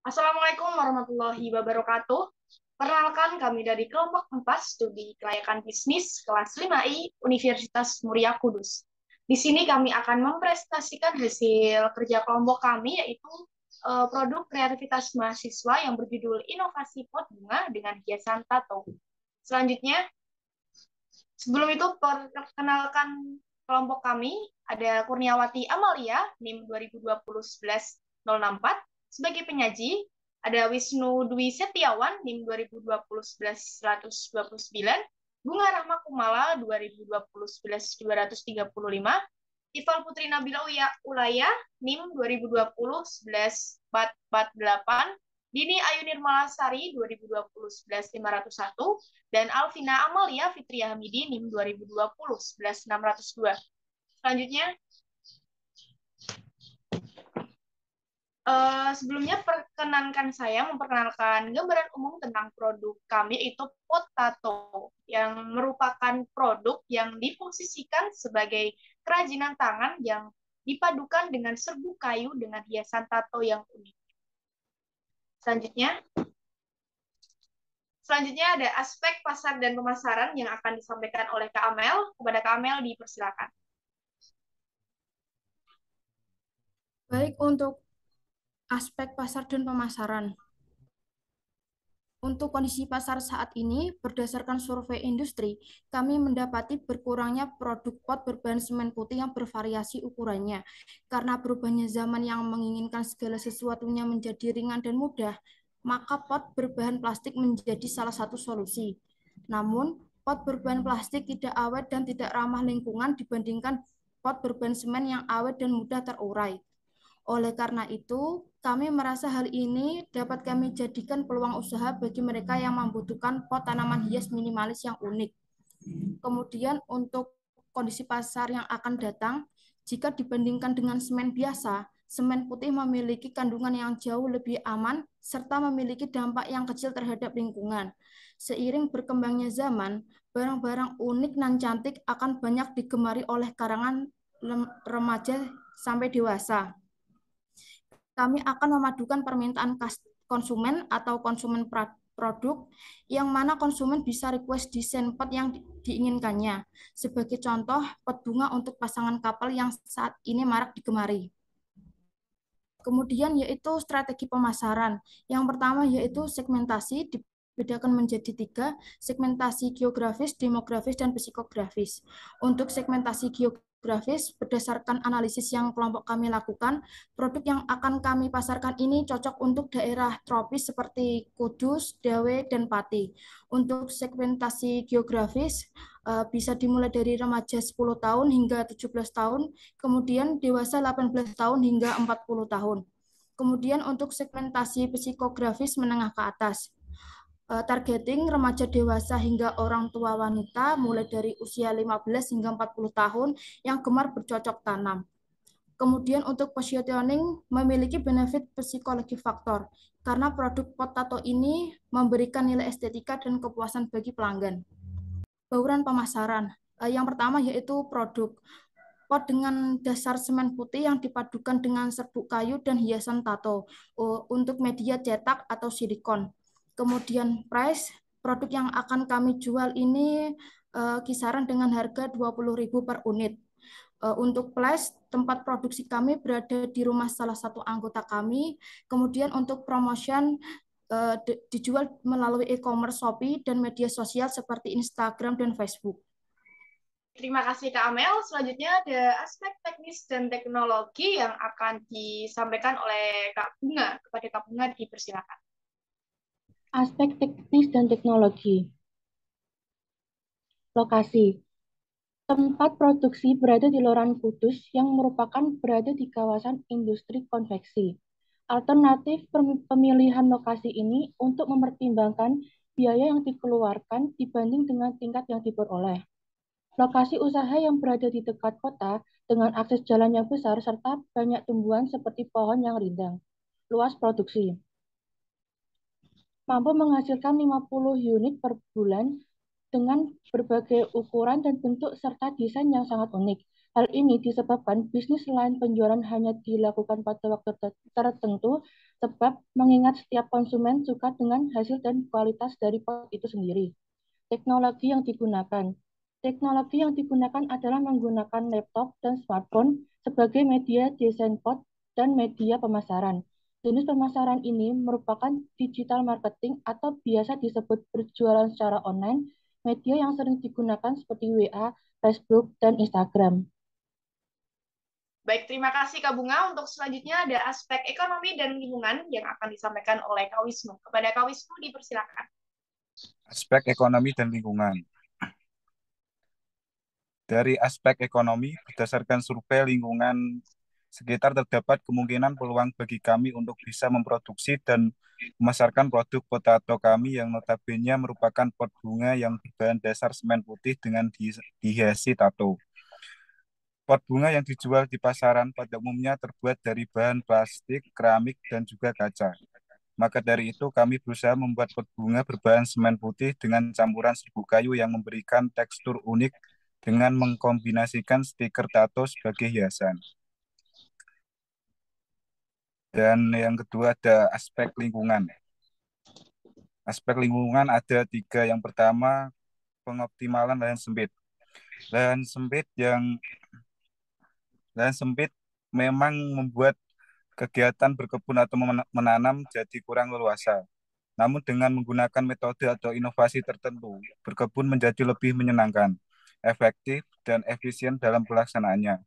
Assalamualaikum warahmatullahi wabarakatuh. Perkenalkan kami dari kelompok 4 studi kelayakan bisnis kelas 5I Universitas Muria Kudus. Di sini kami akan mempresentasikan hasil kerja kelompok kami yaitu produk kreativitas mahasiswa yang berjudul Inovasi Pot Bunga dengan Hiasan Tato. Selanjutnya, sebelum itu perkenalkan kelompok kami ada Kurniawati Amalia NIM 2020-11-064 sebagai penyaji, ada Wisnu Dwi Setiawan NIM 2020-11-129, Bunga Rahma Kumala 2020-11-235, Ival Putri Nabila Ulaya NIM 2020-11-448, Dini Ayu Nirmalasari 2020-11-501, dan Alvina Amalia Fitria Hamidi NIM 2020-11-602. Selanjutnya, sebelumnya perkenankan saya memperkenalkan gambaran umum tentang produk kami, yaitu Potato, yang merupakan produk yang diposisikan sebagai kerajinan tangan yang dipadukan dengan serbuk kayu dengan hiasan tato yang unik. Selanjutnya, ada aspek pasar dan pemasaran yang akan disampaikan oleh Kak Amel. Kepada Kak Amel dipersilakan. Baik, untuk aspek pasar dan pemasaran. Untuk kondisi pasar saat ini, berdasarkan survei industri, kami mendapati berkurangnya produk pot berbahan semen putih yang bervariasi ukurannya. Karena berubahnya zaman yang menginginkan segala sesuatunya menjadi ringan dan mudah, maka pot berbahan plastik menjadi salah satu solusi. Namun, pot berbahan plastik tidak awet dan tidak ramah lingkungan dibandingkan pot berbahan semen yang awet dan mudah terurai. Oleh karena itu, kami merasa hal ini dapat kami jadikan peluang usaha bagi mereka yang membutuhkan pot tanaman hias minimalis yang unik. Kemudian untuk kondisi pasar yang akan datang, jika dibandingkan dengan semen biasa, semen putih memiliki kandungan yang jauh lebih aman serta memiliki dampak yang kecil terhadap lingkungan. Seiring berkembangnya zaman, barang-barang unik dan cantik akan banyak digemari oleh kalangan remaja sampai dewasa. Kami akan memadukan permintaan konsumen atau konsumen produk yang mana konsumen bisa request desain pot yang diinginkannya. Sebagai contoh, pot bunga untuk pasangan couple yang saat ini marak digemari. Kemudian yaitu strategi pemasaran. Yang pertama yaitu segmentasi, dibedakan menjadi 3, segmentasi geografis, demografis, dan psikografis. Untuk segmentasi geografis, berdasarkan analisis yang kelompok kami lakukan, produk yang akan kami pasarkan ini cocok untuk daerah tropis seperti Kudus, Dawe, dan Pati. Untuk segmentasi geografis, bisa dimulai dari remaja 10 tahun hingga 17 tahun, kemudian dewasa 18 tahun hingga 40 tahun. Kemudian untuk segmentasi psikografis menengah ke atas, targeting remaja dewasa hingga orang tua wanita mulai dari usia 15 hingga 40 tahun yang gemar bercocok tanam. Kemudian untuk positioning memiliki benefit psikologi faktor karena produk potato ini memberikan nilai estetika dan kepuasan bagi pelanggan. Bauran pemasaran. Yang pertama yaitu produk pot dengan dasar semen putih yang dipadukan dengan serbuk kayu dan hiasan tato untuk media cetak atau silikon. Kemudian price, produk yang akan kami jual ini kisaran dengan harga 20.000 per unit. Untuk place, tempat produksi kami berada di rumah salah satu anggota kami. Kemudian untuk promotion dijual melalui e-commerce Shopee dan media sosial seperti Instagram dan Facebook. Terima kasih Kak Amel. Selanjutnya ada aspek teknis dan teknologi yang akan disampaikan oleh Kak Bunga. Kepada Kak Bunga dipersilakan. Aspek teknis dan teknologi. Lokasi. Tempat produksi berada di Loran Kudus yang merupakan berada di kawasan industri konveksi. Alternatif pemilihan lokasi ini untuk mempertimbangkan biaya yang dikeluarkan dibanding dengan tingkat yang diperoleh. Lokasi usaha yang berada di dekat kota dengan akses jalan yang besar serta banyak tumbuhan seperti pohon yang rindang. Luas produksi. Mampu menghasilkan 50 unit per bulan dengan berbagai ukuran dan bentuk serta desain yang sangat unik. Hal ini disebabkan bisnis lain penjualan hanya dilakukan pada waktu tertentu sebab mengingat setiap konsumen suka dengan hasil dan kualitas dari pot itu sendiri. Teknologi yang digunakan. Teknologi yang digunakan adalah menggunakan laptop dan smartphone sebagai media desain pot dan media pemasaran. Jenis pemasaran ini merupakan digital marketing atau biasa disebut berjualan secara online. Media yang sering digunakan seperti WA, Facebook, dan Instagram. Baik, terima kasih Kak Bunga. Untuk selanjutnya ada aspek ekonomi dan lingkungan yang akan disampaikan oleh Kak Wisnu. Kepada Kak Wisnu dipersilakan. Aspek ekonomi dan lingkungan. Dari aspek ekonomi, berdasarkan survei lingkungan sekitar terdapat kemungkinan peluang bagi kami untuk bisa memproduksi dan memasarkan produk potato kami yang notabene merupakan pot bunga yang berbahan dasar semen putih dengan dihiasi tato. Pot bunga yang dijual di pasaran pada umumnya terbuat dari bahan plastik, keramik, dan juga kaca. Maka dari itu kami berusaha membuat pot bunga berbahan semen putih dengan campuran serbuk kayu yang memberikan tekstur unik dengan mengkombinasikan stiker tato sebagai hiasan. Dan yang kedua ada aspek lingkungan. Aspek lingkungan ada 3. Yang pertama, pengoptimalan lahan sempit. Lahan sempit memang membuat kegiatan berkebun atau menanam jadi kurang leluasa. Namun dengan menggunakan metode atau inovasi tertentu, berkebun menjadi lebih menyenangkan, efektif, dan efisien dalam pelaksanaannya.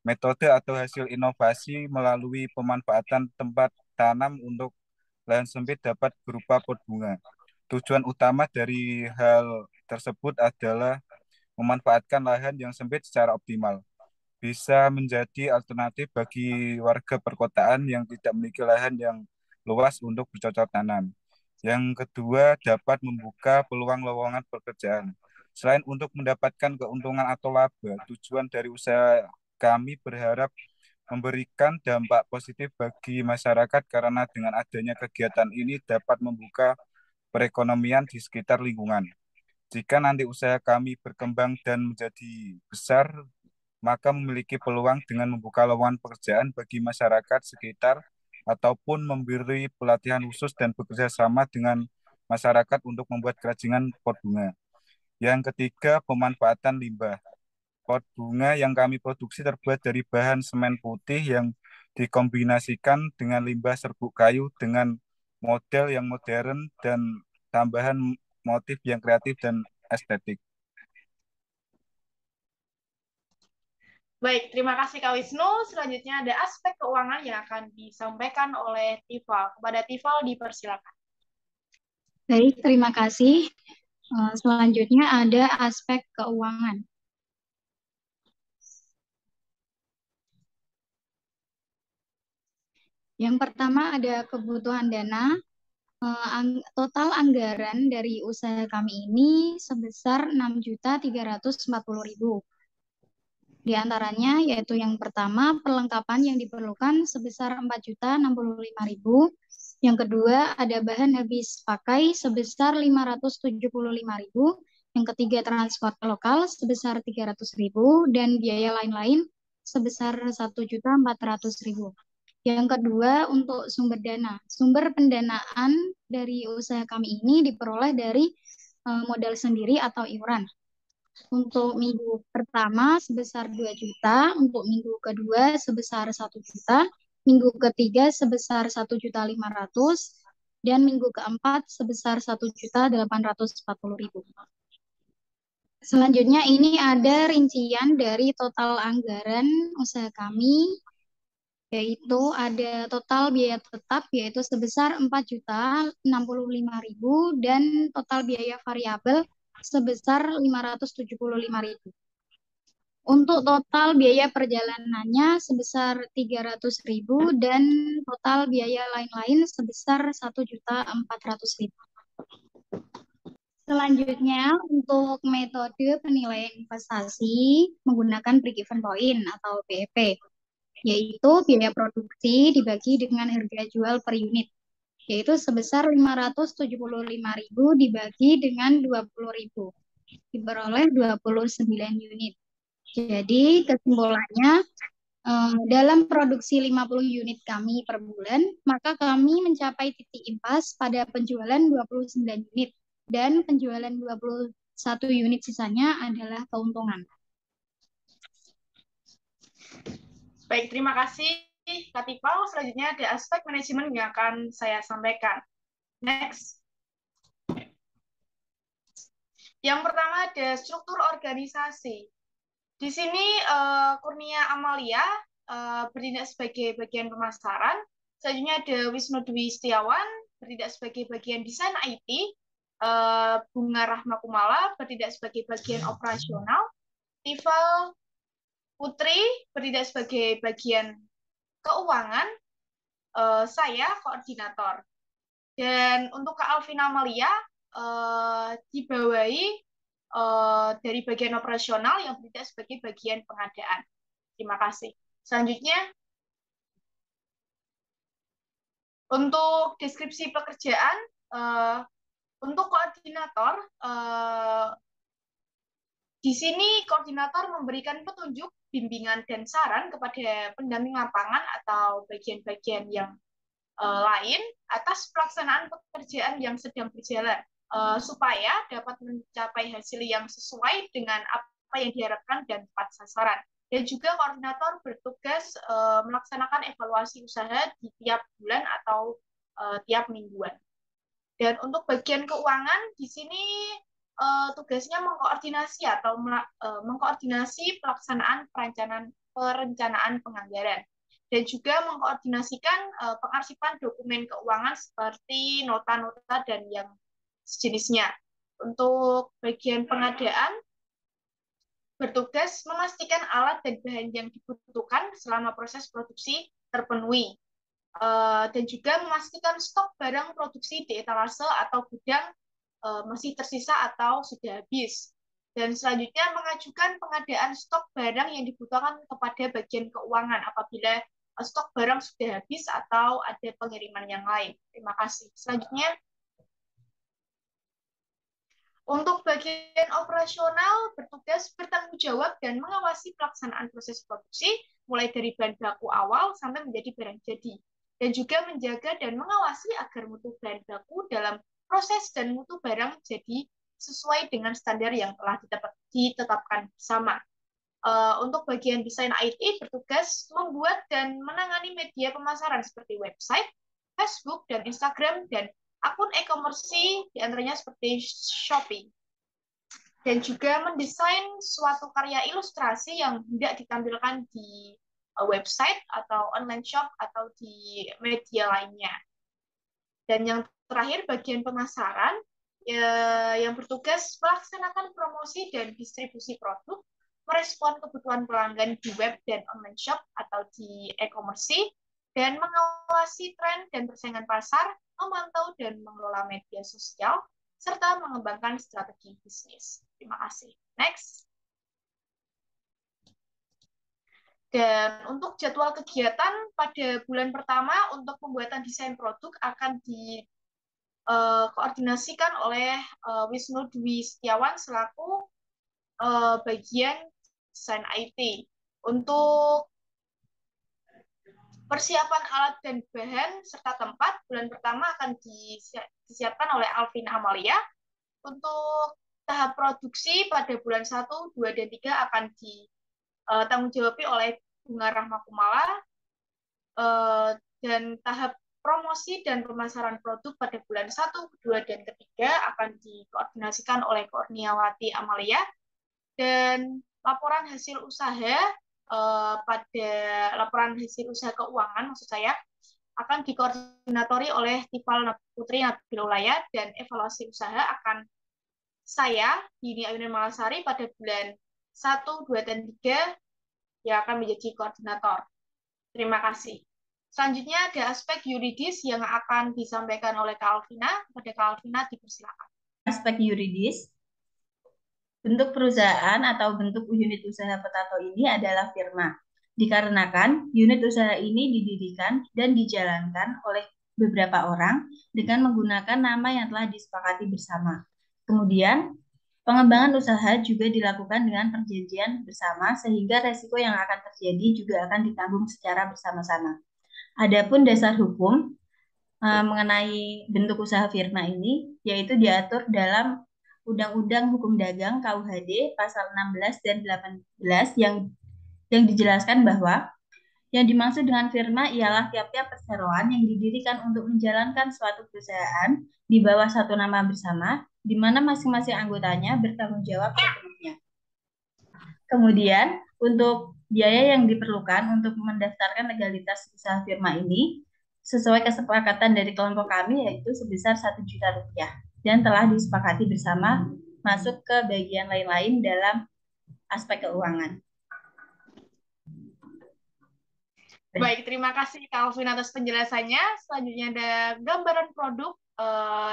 Metode atau hasil inovasi melalui pemanfaatan tempat tanam untuk lahan sempit dapat berupa pot bunga. Tujuan utama dari hal tersebut adalah memanfaatkan lahan yang sempit secara optimal. Bisa menjadi alternatif bagi warga perkotaan yang tidak memiliki lahan yang luas untuk bercocok tanam. Yang kedua, dapat membuka peluang lowongan pekerjaan. Selain untuk mendapatkan keuntungan atau laba, tujuan dari usaha kami berharap memberikan dampak positif bagi masyarakat karena dengan adanya kegiatan ini dapat membuka perekonomian di sekitar lingkungan. Jika nanti usaha kami berkembang dan menjadi besar, maka memiliki peluang dengan membuka lowongan pekerjaan bagi masyarakat sekitar ataupun memberi pelatihan khusus dan bekerja sama dengan masyarakat untuk membuat kerajinan pot bunga. Yang ketiga, pemanfaatan limbah. Pot bunga yang kami produksi terbuat dari bahan semen putih yang dikombinasikan dengan limbah serbuk kayu dengan model yang modern dan tambahan motif yang kreatif dan estetik. Baik, terima kasih Kak Wisnu. Selanjutnya ada aspek keuangan yang akan disampaikan oleh Tifal. Kepada Tifal dipersilakan. Baik, terima kasih. Selanjutnya ada aspek keuangan. Yang pertama ada kebutuhan dana. Total anggaran dari usaha kami ini sebesar 6.340.000. Di antaranya yaitu yang pertama perlengkapan yang diperlukan sebesar 4.065.000. Yang kedua ada bahan habis pakai sebesar 575.000. Yang ketiga transport lokal sebesar 300.000 dan biaya lain-lain sebesar 1.400.000. Yang kedua untuk sumber dana. Sumber pendanaan dari usaha kami ini diperoleh dari modal sendiri atau iuran. Untuk minggu pertama sebesar 2 juta, untuk minggu kedua sebesar 1 juta, minggu ketiga sebesar 1.500.000 dan minggu keempat sebesar 1.840.000. Selanjutnya ini ada rincian dari total anggaran usaha kami, yaitu ada total biaya tetap yaitu sebesar 4.065.000 dan total biaya variabel sebesar 575.000. Untuk total biaya perjalanannya sebesar 300.000 dan total biaya lain-lain sebesar 1.400.000. Selanjutnya untuk metode penilaian investasi menggunakan break-even point atau BEP, yaitu biaya produksi dibagi dengan harga jual per unit, yaitu sebesar 575.000 dibagi dengan 20.000, diperoleh 29 unit. Jadi kesimpulannya, dalam produksi 50 unit kami per bulan, maka kami mencapai titik impas pada penjualan 29 unit dan penjualan 21 unit sisanya adalah keuntungan. Baik, terima kasih Kak Tipau. Selanjutnya ada aspek manajemen yang akan saya sampaikan. Next. Yang pertama ada struktur organisasi. Di sini Kurnia Amalia bertindak sebagai bagian pemasaran. Selanjutnya ada Wisnu Dwi Setiawan bertindak sebagai bagian desain IT. Bunga Rahma Kumala bertindak sebagai bagian operasional. Tifal Putri bertindak sebagai bagian keuangan. Saya koordinator. Dan untuk Kak Alvina Amalia dibawahi dari bagian operasional yang bertindak sebagai bagian pengadaan. Terima kasih. Selanjutnya, untuk deskripsi pekerjaan, untuk koordinator, di sini koordinator memberikan petunjuk, bimbingan, dan saran kepada pendamping lapangan atau bagian-bagian yang lain atas pelaksanaan pekerjaan yang sedang berjalan, supaya dapat mencapai hasil yang sesuai dengan apa yang diharapkan dan tepat sasaran. Dan juga koordinator bertugas melaksanakan evaluasi usaha di tiap bulan atau tiap mingguan. Dan untuk bagian keuangan, di sini tugasnya mengkoordinasi atau mengkoordinasi pelaksanaan perencanaan penganggaran. Dan juga mengkoordinasikan pengarsipan dokumen keuangan seperti nota-nota dan yang sejenisnya. Untuk bagian pengadaan, bertugas memastikan alat dan bahan yang dibutuhkan selama proses produksi terpenuhi. Dan juga memastikan stok barang produksi di etalase atau gudang masih tersisa atau sudah habis. Dan selanjutnya mengajukan pengadaan stok barang yang dibutuhkan kepada bagian keuangan apabila stok barang sudah habis atau ada pengiriman yang lain. Terima kasih. Selanjutnya, untuk bagian operasional, bertugas bertanggung jawab dan mengawasi pelaksanaan proses produksi, mulai dari bahan baku awal sampai menjadi barang jadi. Dan juga menjaga dan mengawasi agar mutu bahan baku dalam proses dan mutu barang jadi sesuai dengan standar yang telah ditetapkan bersama. Untuk bagian desain IT, bertugas membuat dan menangani media pemasaran seperti website, Facebook, dan Instagram, dan akun e-commerce diantaranya seperti Shopee. Dan juga mendesain suatu karya ilustrasi yang hendak ditampilkan di website atau online shop atau di media lainnya. Dan yang terakhir, bagian pemasaran yang bertugas melaksanakan promosi dan distribusi produk, merespon kebutuhan pelanggan di web dan online shop atau di e-commerce, dan mengawasi tren dan persaingan pasar, memantau dan mengelola media sosial, serta mengembangkan strategi bisnis. Terima kasih. Next. Dan untuk jadwal kegiatan pada bulan pertama untuk pembuatan desain produk akan dikoordinasikan oleh Wisnu Dwi Setiawan selaku bagian desain IT. Untuk persiapan alat dan bahan serta tempat, bulan pertama akan disiapkan oleh Alvina Amalia. Untuk tahap produksi pada bulan 1, 2, dan 3 akan ditanggung-jawabi oleh Bunga Rahma Kumala. Dan tahap promosi dan pemasaran produk pada bulan 1, 2, dan 3 akan dikoordinasikan oleh Kurniawati Amalia. Dan laporan hasil usaha pada laporan hasil usaha keuangan maksud saya akan dikoordinatori oleh Tifal Putri Nabilulaya, dan evaluasi usaha akan saya Dini Ayunin Malasari pada bulan 1, 2, dan 3 yang akan menjadi koordinator. Terima kasih. Selanjutnya ada aspek yuridis yang akan disampaikan oleh Kak Alvina. Pada Kak Alvina dipersilakan. Aspek yuridis, bentuk perusahaan atau bentuk unit usaha Potato ini adalah firma. Dikarenakan unit usaha ini didirikan dan dijalankan oleh beberapa orang dengan menggunakan nama yang telah disepakati bersama. Kemudian, Pengembangan usaha juga dilakukan dengan perjanjian bersama sehingga resiko yang akan terjadi juga akan ditanggung secara bersama-sama. Adapun dasar hukum mengenai bentuk usaha firma ini yaitu diatur dalam Undang-Undang Hukum Dagang KUHD pasal 16 dan 18 yang dijelaskan bahwa yang dimaksud dengan firma ialah tiap-tiap perseroan yang didirikan untuk menjalankan suatu perusahaan di bawah satu nama bersama, di mana masing-masing anggotanya bertanggung jawab sepenuhnya. Kemudian, untuk biaya yang diperlukan untuk mendaftarkan legalitas usaha firma ini, sesuai kesepakatan dari kelompok kami, yaitu sebesar 1 juta rupiah, dan telah disepakati bersama masuk ke bagian lain-lain dalam aspek keuangan. Baik, terima kasih Kak Alvin atas penjelasannya. Selanjutnya ada gambaran produk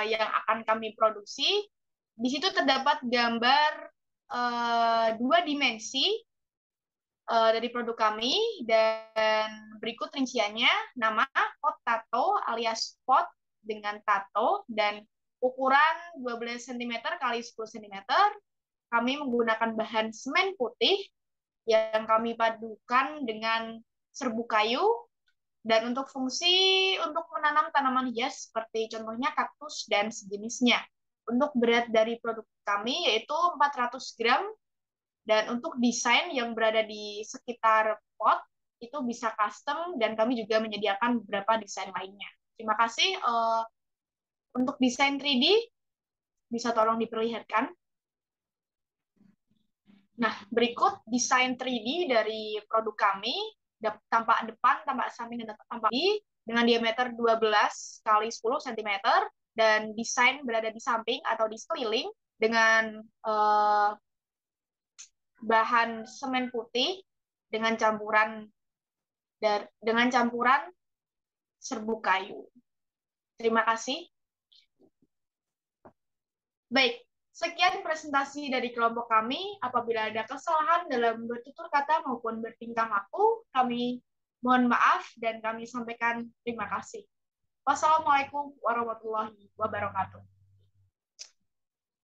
yang akan kami produksi. Di situ terdapat gambar 2 dimensi dari produk kami, dan berikut rinciannya. Nama pot tato alias pot dengan tato, dan ukuran 12 cm x 10 cm. Kami menggunakan bahan semen putih yang kami padukan dengan serbuk kayu, dan untuk fungsi untuk menanam tanaman hias seperti contohnya kaktus dan sejenisnya. Untuk berat dari produk kami yaitu 400 gram, dan untuk desain yang berada di sekitar pot itu bisa custom, dan kami juga menyediakan beberapa desain lainnya. Terima kasih. Untuk desain 3D bisa tolong diperlihatkan. Nah, berikut desain 3D dari produk kami. Tampak depan, tampak samping, dan tampak kiri dengan diameter 12 x 10 cm, dan desain berada di samping atau di sekeliling dengan bahan semen putih dengan campuran serbuk kayu. Terima kasih. Baik, sekian presentasi dari kelompok kami. Apabila ada kesalahan dalam bertutur kata maupun bertingkah laku, kami mohon maaf dan kami sampaikan terima kasih. Wassalamualaikum warahmatullahi wabarakatuh.